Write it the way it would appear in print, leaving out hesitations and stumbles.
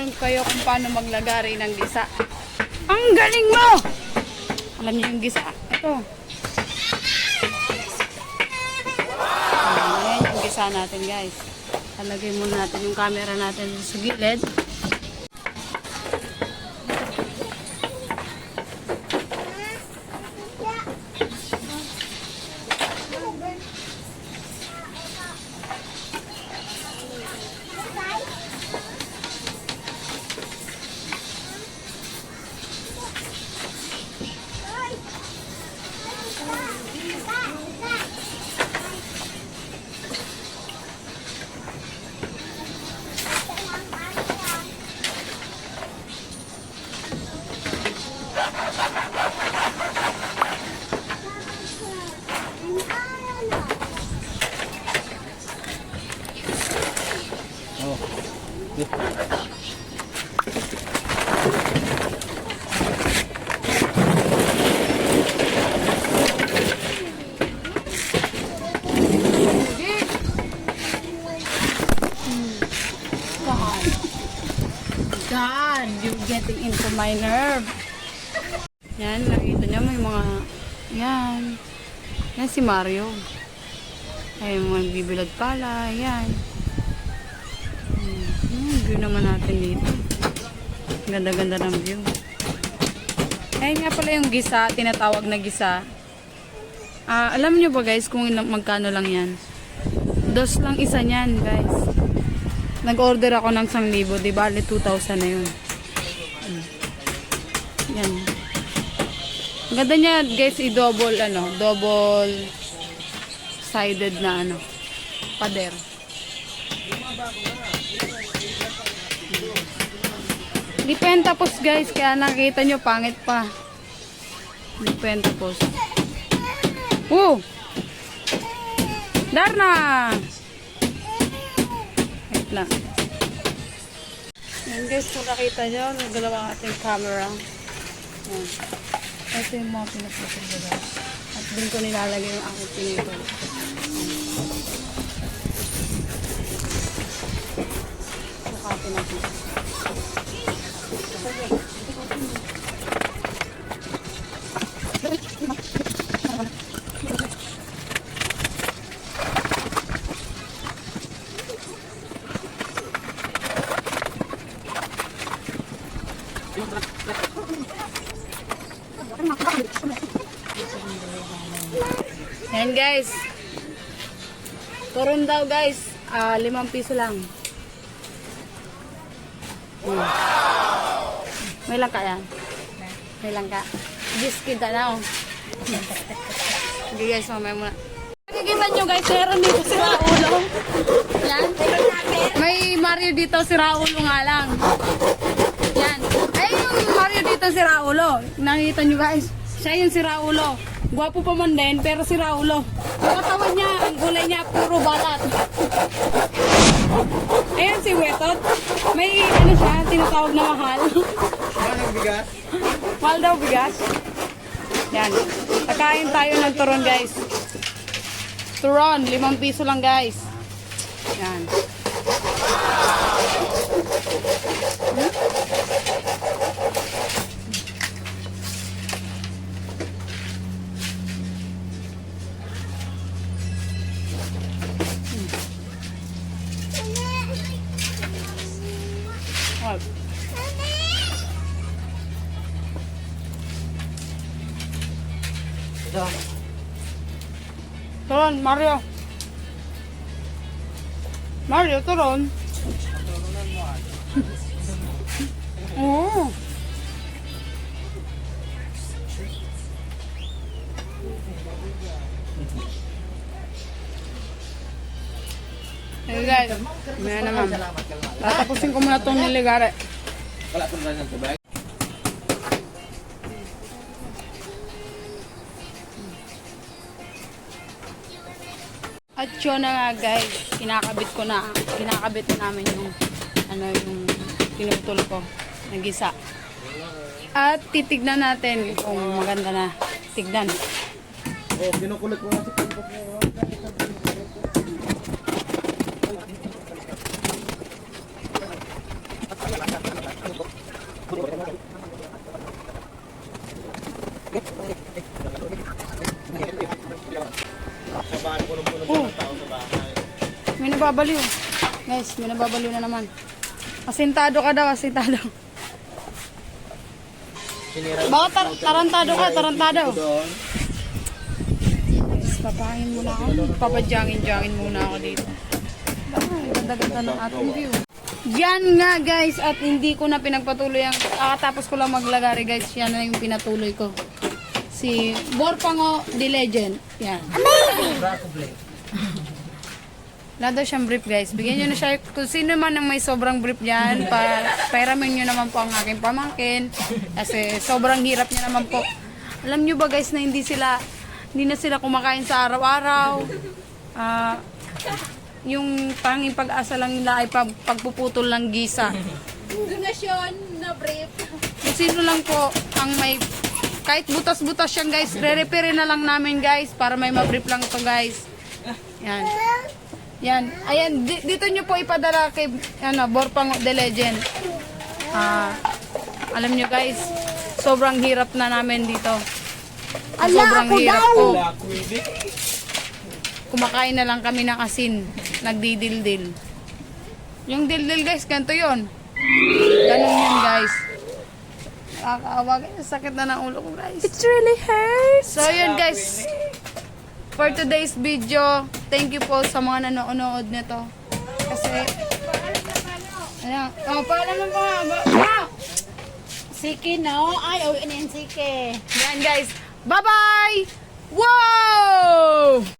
tuturuan kayo kung paano maglagari ng gisa. Ang galing mo! Alam niyo yung gisa? Ito. Ayan yung gisa natin, guys. Talagay muna natin yung camera natin sa gilid. God, you're getting into my nerve. Yan, nakita niyo may mga, yan. Yan si Mario. Ay, mga bibilad pala, yan. View naman natin dito. Ganda-ganda ng view. Ayun nga pala yung gisa, tinatawag na gisa. Alam niyo ba guys kung magkano lang yan? Dos lang isa niyan guys. Nag-order ako ng 1,000, di ba? 2,000 na yun. Yan. Ang ganda niya guys, i-double double sided na pader. Di pentapos guys, kaya nakita nyo pangit pa. Di pentapos. Darna! Wait lang. Yan guys, kung nakita nyo, nagalaw ang ating camera. Yan. Ito yung mga pinapusog na guys. At din ko nilalagay yung aking pinipol. Nakatin natin. Yan guys. Turon daw guys. 5 piso lang. May lang ka yan? May lang ka? Biskit na Sige guys, mamaya muna. Nakikita nyo guys, meron dito si Raulo. Yan. May Mario dito si Raulo nga lang. Yan. Ay, yung Mario dito si Raulo. Nakikita nyo guys. Siya yung si Raulo. Gwapo pa man din, pero si Raulo. Yung katawan niya, ang gulay niya, puro balat. Ayan si Wetot. May siya, tinatawag na mahal. Mahal ng bigas? Mahal daw bigas. Yan. Kakain tayo ng turon guys. Turon, 5 piso lang guys. Yan. Turon, Mario. Mario, turon. Oo. Hey guys, may naman. Tatapusin ko muna itong niligare. Wala pong ganyan tubig. At yun na nga guys, kinakabit na namin yung yung pinutol ko na gisa. At titignan natin kung maganda na. Tignan. Oh, kinukulit mo nga si Pagpag mo. nababaliw. Guys, may nababaliw na naman. Asintado ka daw, asintado. Sinira Baka tarantado ka, tarantado. doon. Papahin muna ako. Papadyangin-dyangin muna ako dito. Ganda-ganda ng ating view. Yan nga guys, at hindi ko na pinagpatuloy ang tapos ko lang maglagari guys. Yan na yung pinatuloy ko. Si Borpango the Legend. Yan. Amazing! Wala daw siyang brief guys. Bigyan nyo na siya. Kung sino man ang may sobrang brief dyan, pairamin nyo naman po ang aking pamangkin. Kasi sobrang hirap niya naman po. Alam nyo ba guys na hindi na sila kumakain sa araw-araw. Yung tanging pag-asa lang nila ay pagpuputol ng gisa. Donasyon na brief. Kung sino lang po ang may, kahit butas-butas yan guys, re-repair na lang namin guys para may ma-brief lang to guys. Yan. Yan. Ayan, dito nyo po ipadala kay Borpango the Legend. Alam nyo guys, sobrang hirap na namin dito. Sobrang hirap po. Kumakain na lang kami ng asin. Nagdidildil. Yung dildil guys, ganito yun. Ganun yun guys. Nakakaawa guys. Sakit na ng ulo ko guys. It really hurts. So yun guys. For today's video, thank you po sa mga nanonood nito. Kasi, ayan. Paalam mo pa. Siki, no? Ay, oh, ini Siki. Yan guys. Bye-bye! Wow!